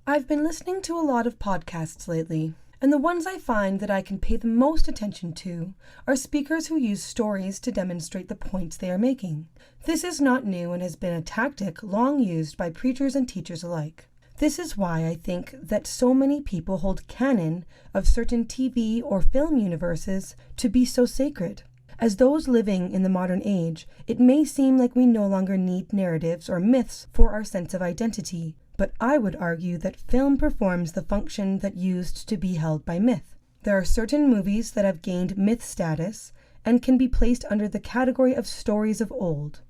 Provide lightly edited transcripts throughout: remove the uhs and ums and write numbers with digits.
I've been listening to a lot of podcasts lately, and the ones I find that I can pay the most attention to are speakers who use stories to demonstrate the points they are making. This is not new and has been a tactic long used by preachers and teachers alike. This is why I think that so many people hold canon of certain TV or film universes to be so sacred. As those living in the modern age, it may seem like we no longer need narratives or myths for our sense of identity, but I would argue that film performs the function that used to be held by myth. There are certain movies that have gained myth status and can be placed under the category of stories of old.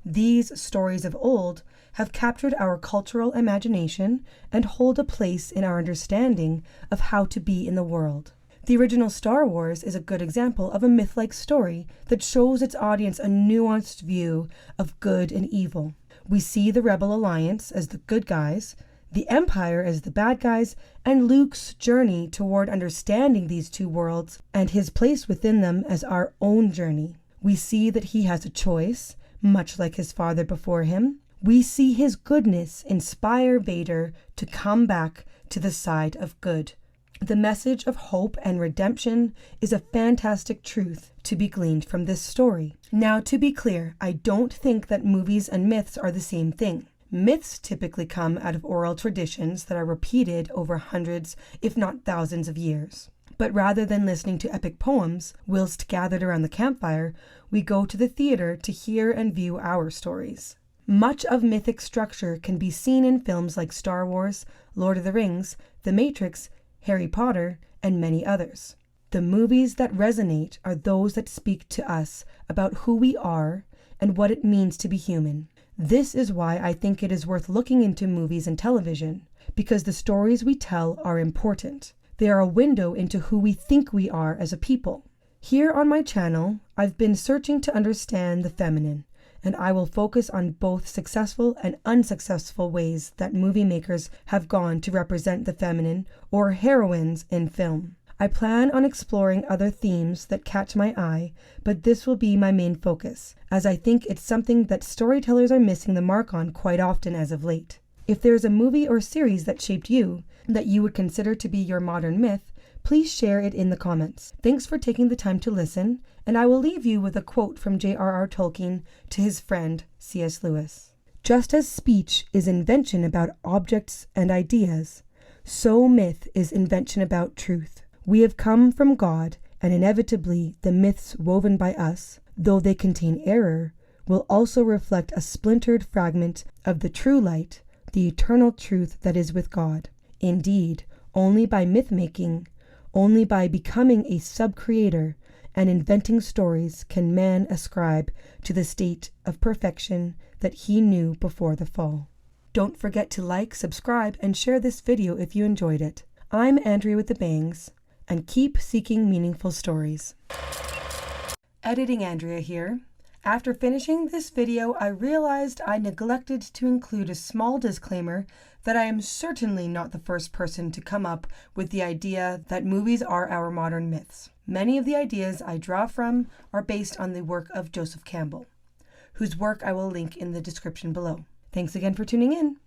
These stories of old have captured our cultural imagination and hold a place in our understanding of how to be in the world. The original Star Wars is a good example of a myth-like story that shows its audience a nuanced view of good and evil. We see the Rebel Alliance as the good guys, the Empire as the bad guys, and Luke's journey toward understanding these two worlds and his place within them as our own journey. We see that he has a choice, much like his father before him. We see his goodness inspire Vader to come back to the side of good. The message of hope and redemption is a fantastic truth to be gleaned from this story. Now, to be clear, I don't think that movies and myths are the same thing. Myths typically come out of oral traditions that are repeated over hundreds, if not thousands of years. But rather than listening to epic poems, whilst gathered around the campfire, we go to the theater to hear and view our stories. Much of mythic structure can be seen in films like Star Wars, Lord of the Rings, The Matrix, Harry Potter, and many others. The movies that resonate are those that speak to us about who we are and what it means to be human. This is why I think it is worth looking into movies and television, because the stories we tell are important. They are a window into who we think we are as a people. Here on my channel, I've been searching to understand the feminine, and I will focus on both successful and unsuccessful ways that movie makers have gone to represent the feminine or heroines in film. I plan on exploring other themes that catch my eye, but this will be my main focus, as I think it's something that storytellers are missing the mark on quite often as of late. If there's a movie or series that shaped you, that you would consider to be your modern myth, please share it in the comments. Thanks for taking the time to listen, and I will leave you with a quote from J.R.R. Tolkien to his friend C.S. Lewis. Just as speech is invention about objects and ideas, so myth is invention about truth. We have come from God, and inevitably the myths woven by us, though they contain error, will also reflect a splintered fragment of the true light, the eternal truth that is with God. Indeed, only by myth-making, only by becoming a sub-creator and inventing stories can man ascribe to the state of perfection that he knew before the fall. Don't forget to like, subscribe, and share this video if you enjoyed it. I'm Andrea with the Bangs, and keep seeking meaningful stories. Editing Andrea here. After finishing this video, I realized I neglected to include a small disclaimer that I am certainly not the first person to come up with the idea that movies are our modern myths. Many of the ideas I draw from are based on the work of Joseph Campbell, whose work I will link in the description below. Thanks again for tuning in.